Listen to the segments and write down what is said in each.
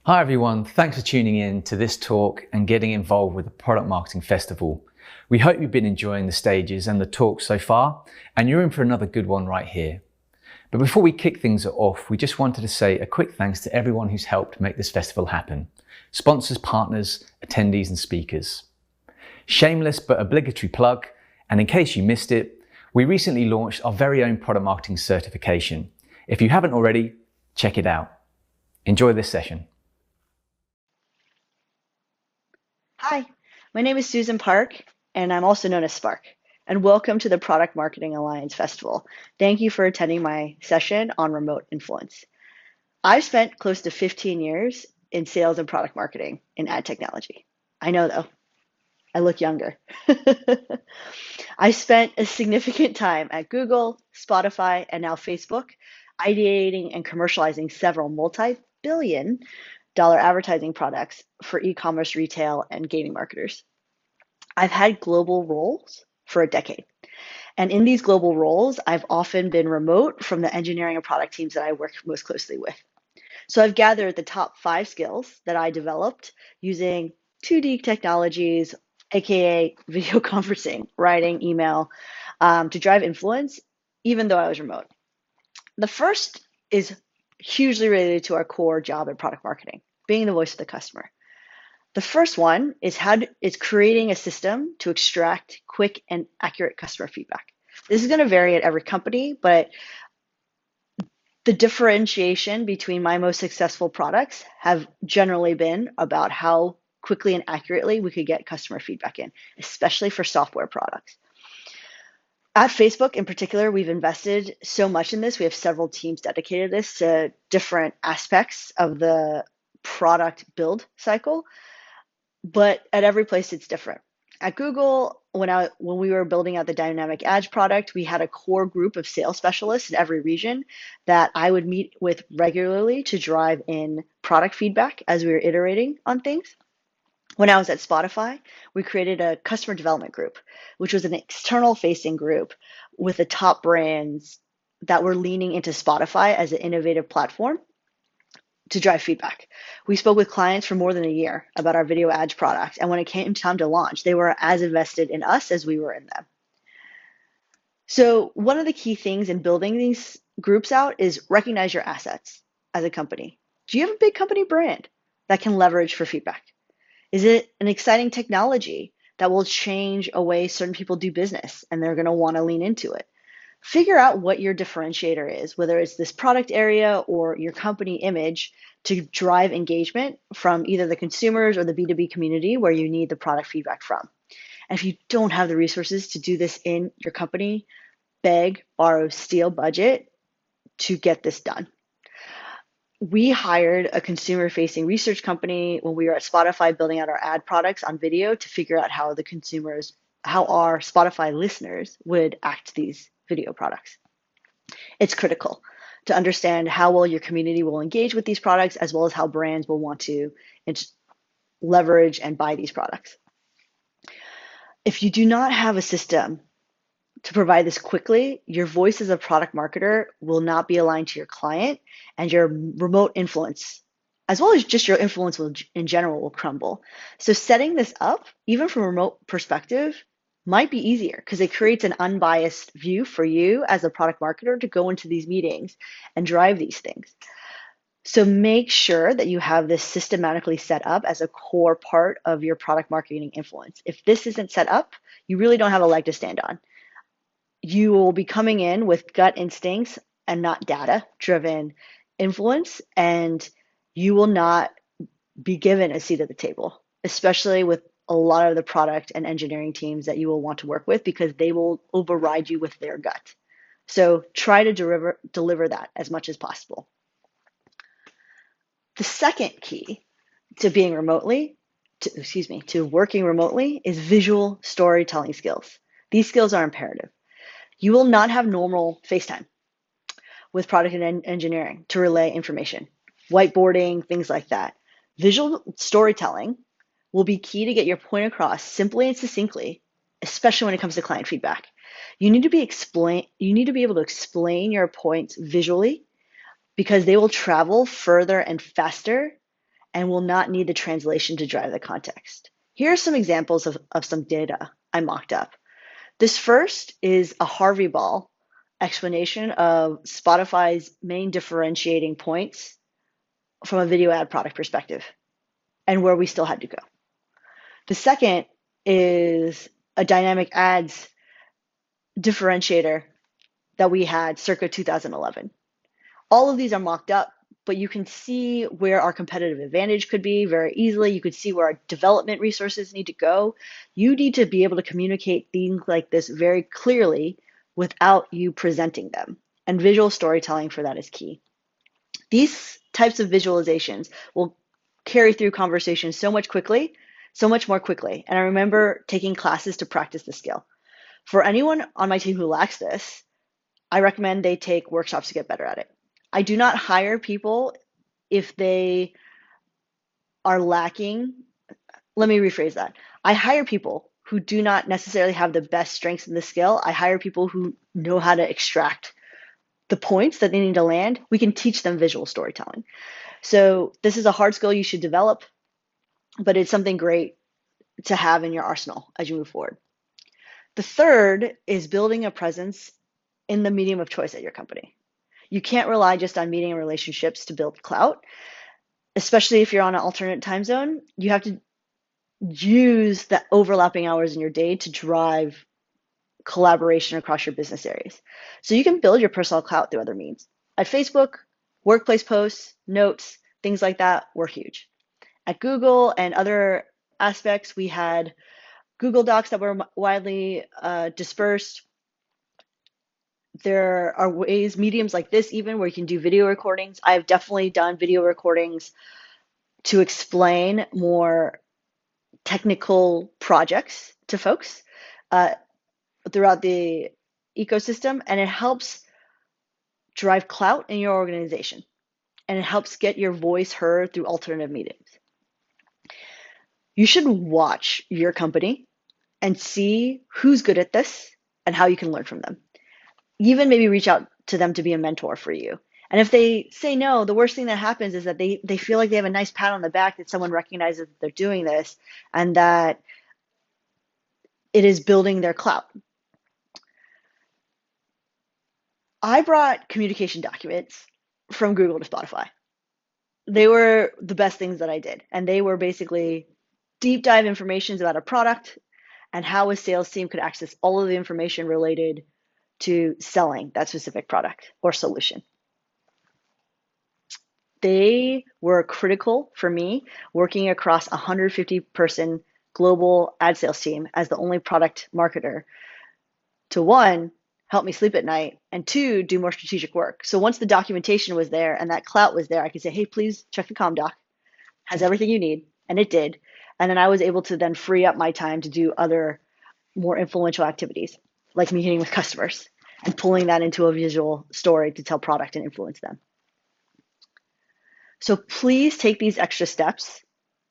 Hi everyone, thanks for tuning in to this talk and getting involved with the Product Marketing Festival. We hope you've been enjoying the stages and the talks so far, and you're in for another good one right here. But before we kick things off, we just wanted to say a quick thanks to everyone who's helped make this festival happen. Sponsors, partners, attendees and speakers. Shameless but obligatory plug, and in case you missed it, we recently launched our very own product marketing certification. If you haven't already, check it out. Enjoy this session. Hi, my name is Susan Park, and I'm also known as Spark. And welcome to the Product Marketing Alliance Festival. Thank you for attending my session on remote influence. I've spent close to 15 years in sales and product marketing in ad technology. I know though, I look younger. I spent a significant time at Google, Spotify, and now Facebook, ideating and commercializing several multi-billion dollar advertising products for e-commerce, retail, and gaming marketers. I've had global roles for a decade. And in these global roles, I've often been remote from the engineering and product teams that I work most closely with. So I've gathered the top 5 skills that I developed using 2D technologies, AKA video conferencing, writing, email, to drive influence, even though I was remote. The first is hugely related to our core job in product marketing, being the voice of the customer. The first one is creating a system to extract quick and accurate customer feedback. This is going to vary at every company, but the differentiation between my most successful products have generally been about how quickly and accurately we could get customer feedback in, especially for software products. At Facebook in particular, we've invested so much in this. We have several teams dedicated to this to different aspects of the product build cycle. But at every place it's different. At Google, when we were building out the dynamic ads product, we had a core group of sales specialists in every region that I would meet with regularly to drive in product feedback as we were iterating on things. When I was at Spotify, we created a customer development group, which was an external facing group with the top brands that were leaning into Spotify as an innovative platform to drive feedback. We spoke with clients for more than a year about our video ads product, and when it came time to launch, they were as invested in us as we were in them. So one of the key things in building these groups out is recognize your assets as a company. Do you have a big company brand that can leverage for feedback? Is it an exciting technology that will change a way certain people do business and they're going to want to lean into it? Figure out what your differentiator is, whether it's this product area or your company image, to drive engagement from either the consumers or the B2B community where you need the product feedback from. And if you don't have the resources to do this in your company, beg, borrow, steal budget to get this done. We hired a consumer-facing research company when we were at Spotify building out our ad products on video to figure out how our Spotify listeners would act these video products. It's critical to understand how well your community will engage with these products, as well as how brands will want to leverage and buy these products. If you do not have a system to provide this quickly, your voice as a product marketer will not be aligned to your client, and your remote influence, as well as just your influence in general, will crumble. So setting this up, even from a remote perspective, might be easier because it creates an unbiased view for you as a product marketer to go into these meetings and drive these things. So make sure that you have this systematically set up as a core part of your product marketing influence. If this isn't set up, you really don't have a leg to stand on. You will be coming in with gut instincts and not data-driven influence, and you will not be given a seat at the table, especially with a lot of the product and engineering teams that you will want to work with, because they will override you with their gut. So try to deliver that as much as possible. The second key to working remotely is visual storytelling skills. These skills are imperative. You will not have normal FaceTime with product and engineering to relay information, whiteboarding, things like that. Visual storytelling will be key to get your point across simply and succinctly, especially when it comes to client feedback. You need to be able to explain your points visually, because they will travel further and faster and will not need the translation to drive the context. Here are some examples of some data I mocked up. This first is a Harvey Ball explanation of Spotify's main differentiating points from a video ad product perspective and where we still had to go. The second is a dynamic ads differentiator that we had circa 2011. All of these are mocked up, but you can see where our competitive advantage could be very easily. You could see where our development resources need to go. You need to be able to communicate things like this very clearly without you presenting them. And visual storytelling for that is key. These types of visualizations will carry through conversations so much more quickly. And I remember taking classes to practice the skill. For anyone on my team who lacks this, I recommend they take workshops to get better at it. I do not hire people if they are lacking. Let me rephrase that. I hire people who do not necessarily have the best strengths in the skill. I hire people who know how to extract the points that they need to land. We can teach them visual storytelling. So this is a hard skill you should develop, but it's something great to have in your arsenal as you move forward. The third is building a presence in the medium of choice at your company. You can't rely just on meeting and relationships to build clout, especially if you're on an alternate time zone. You have to use the overlapping hours in your day to drive collaboration across your business areas. So you can build your personal clout through other means. At Facebook, workplace posts, notes, things like that were huge. At Google and other aspects, we had Google Docs that were widely dispersed. There are ways, mediums like this even, where you can do video recordings. I've definitely done video recordings to explain more technical projects to folks throughout the ecosystem, and it helps drive clout in your organization, and it helps get your voice heard through alternative mediums. You should watch your company and see who's good at this and how you can learn from them. Even maybe reach out to them to be a mentor for you. And if they say no, the worst thing that happens is that they feel like they have a nice pat on the back that someone recognizes that they're doing this and that it is building their clout. I brought communication documents from Google to Spotify. They were the best things that I did. And they were basically deep dive information about a product and how a sales team could access all of the information related to selling that specific product or solution. They were critical for me working across a 150-person global ad sales team as the only product marketer to, one, help me sleep at night, and two, do more strategic work. So once the documentation was there and that clout was there, I could say, hey, please check the ComDoc. Has everything you need. And it did. And then I was able to then free up my time to do other more influential activities, like meeting with customers and pulling that into a visual story to tell product and influence them. So please take these extra steps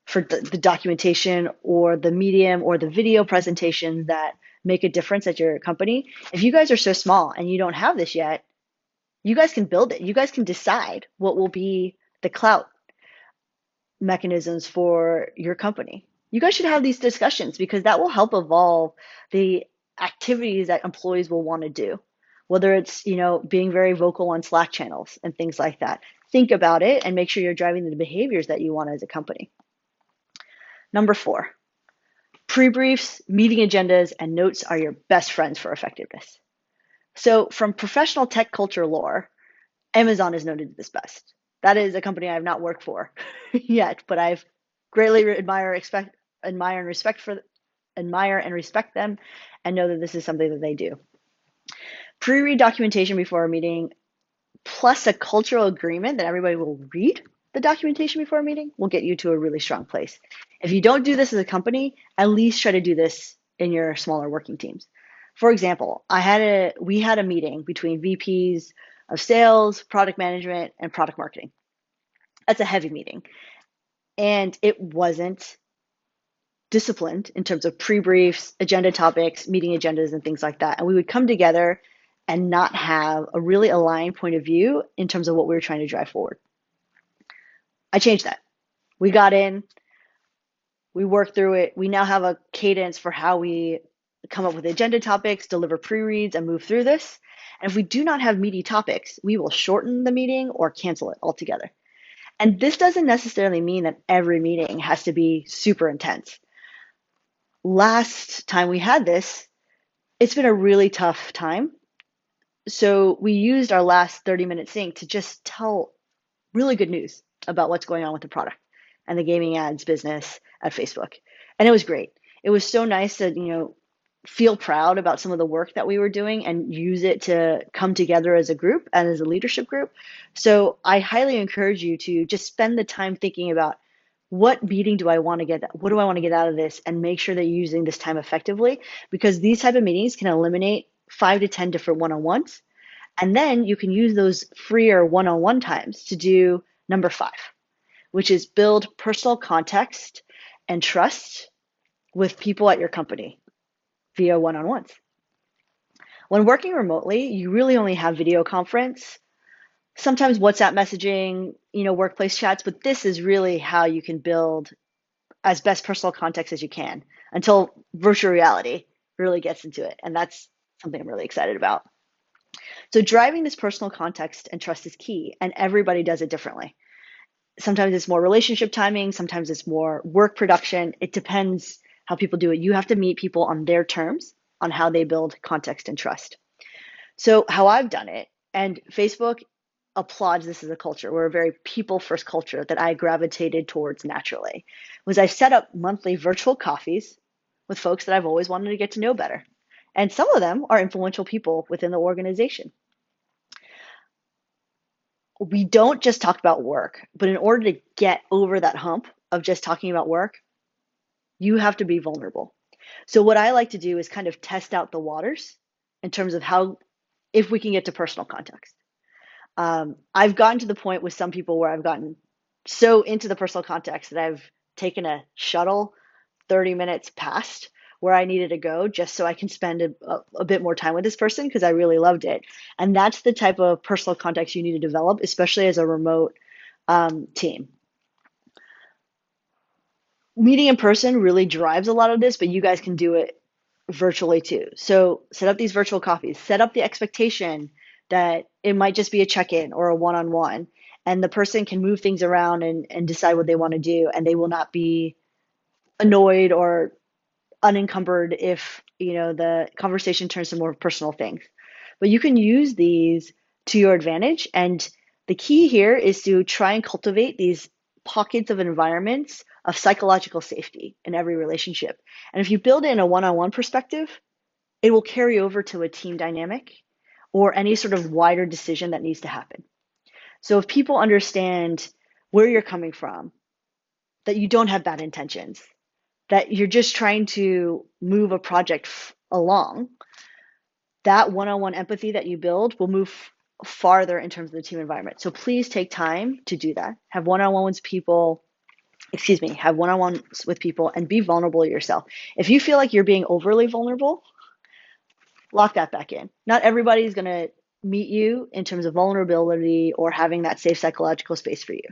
for the documentation or the medium or the video presentation that make a difference at your company. If you guys are so small and you don't have this yet, you guys can build it. You guys can decide what will be the clout mechanisms for your company. You guys should have these discussions because that will help evolve the activities that employees will want to do, whether it's, being very vocal on Slack channels and things like that. Think about it and make sure you're driving the behaviors that you want as a company. Number 4, pre-briefs, meeting agendas, and notes are your best friends for effectiveness. So from professional tech culture lore, Amazon is noted as best. That is a company I have not worked for yet, but I've greatly admire and respect them and know that this is something that they do. Pre-read documentation before a meeting plus a cultural agreement that everybody will read the documentation before a meeting will get you to a really strong place. If you don't do this as a company, at least try to do this in your smaller working teams. For example, we had a meeting between VPs of sales, product management, and product marketing. That's a heavy meeting. And it wasn't disciplined in terms of pre-briefs, agenda topics, meeting agendas, and things like that. And we would come together and not have a really aligned point of view in terms of what we were trying to drive forward. I changed that We got in, we worked through it. We now have a cadence for how we come up with agenda topics, deliver pre-reads, and move through this. And if we do not have meaty topics, we will shorten the meeting or cancel it altogether. And this doesn't necessarily mean that every meeting has to be super intense. Last time we had this, it's been a really tough time. So we used our last 30-minute sync to just tell really good news about what's going on with the product and the gaming ads business at Facebook. And it was great. It was so nice to, feel proud about some of the work that we were doing and use it to come together as a group and as a leadership group. So I highly encourage you to just spend the time thinking about what meeting do I want to get, what do I want to get out of this, and make sure that you're using this time effectively, because these type of meetings can eliminate 5 to 10 different one-on-ones. And then you can use those freer one-on-one times to do number 5, which is build personal context and trust with people at your company via one-on-ones. When working remotely, you really only have video conference, sometimes WhatsApp messaging, workplace chats, but this is really how you can build as best personal context as you can until virtual reality really gets into it. And that's something I'm really excited about. So driving this personal context and trust is key, and everybody does it differently. Sometimes it's more relationship timing, sometimes it's more work production. It depends how people do it. You have to meet people on their terms on how they build context and trust. So how I've done it, and Facebook applauds this as a culture. We're a very people first culture that I gravitated towards naturally, was I set up monthly virtual coffees with folks that I've always wanted to get to know better. And some of them are influential people within the organization. We don't just talk about work, but in order to get over that hump of just talking about work, you have to be vulnerable. So what I like to do is kind of test out the waters in terms of how, if we can get to personal context. I've gotten to the point with some people where I've gotten so into the personal context that I've taken a shuttle 30 minutes past where I needed to go just so I can spend a bit more time with this person because I really loved it. And that's the type of personal context you need to develop, especially as a remote team. Meeting in person really drives a lot of this, but you guys can do it virtually too. So set up these virtual coffees, set up the expectation that it might just be a check-in or a one-on-one, and the person can move things around and decide what they want to do, and they will not be annoyed or unencumbered if the conversation turns to more personal things. But you can use these to your advantage, and the key here is to try and cultivate these pockets of environments of psychological safety in every relationship. And if you build in a one-on-one perspective, it will carry over to a team dynamic or any sort of wider decision that needs to happen. So if people understand where you're coming from, that you don't have bad intentions, that you're just trying to move a project along, that one-on-one empathy that you build will move farther in terms of the team environment. So please take time to do that. Have one-on-ones have one-on-ones with people and be vulnerable yourself. If you feel like you're being overly vulnerable, lock that back in. Not everybody's going to meet you in terms of vulnerability or having that safe psychological space for you.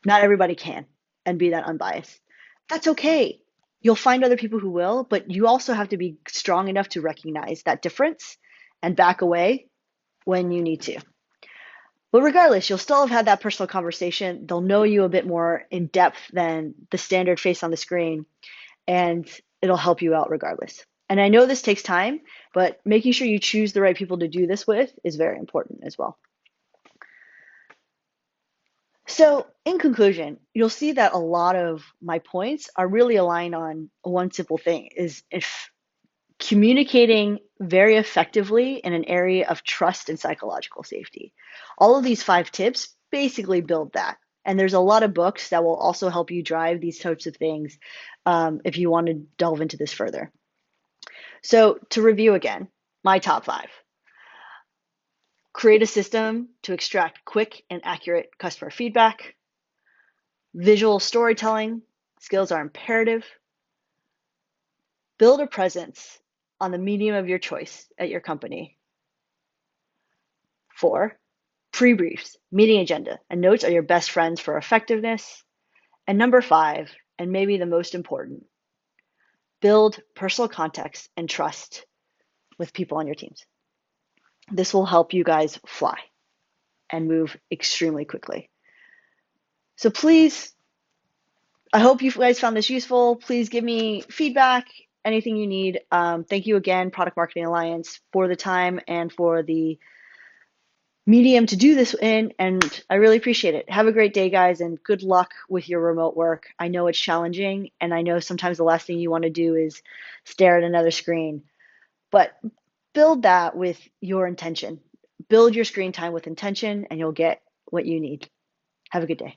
Not everybody can and be that unbiased. That's okay. You'll find other people who will, but you also have to be strong enough to recognize that difference and back away when you need to. But regardless, you'll still have had that personal conversation. They'll know you a bit more in depth than the standard face on the screen, and it'll help you out regardless. And I know this takes time, but making sure you choose the right people to do this with is very important as well. So in conclusion, you'll see that a lot of my points are really aligned on one simple thing, is if communicating very effectively in an area of trust and psychological safety. All of these 5 tips basically build that. And there's a lot of books that will also help you drive these types of things if you want to delve into this further. So to review again, my top 5. Create a system to extract quick and accurate customer feedback. Visual storytelling skills are imperative. Build a presence on the medium of your choice at your company. 4, pre-briefs, meeting agenda, and notes are your best friends for effectiveness. And number 5, and maybe the most important, build personal context and trust with people on your teams. This will help you guys fly and move extremely quickly. So please, I hope you guys found this useful. Please give me feedback, anything you need. Thank you again, Product Marketing Alliance, for the time and for the medium to do this in, and I really appreciate it. Have a great day, guys, and good luck with your remote work. I know it's challenging, and I know sometimes the last thing you want to do is stare at another screen, but build that with your intention. Build your screen time with intention, and you'll get what you need. Have a good day.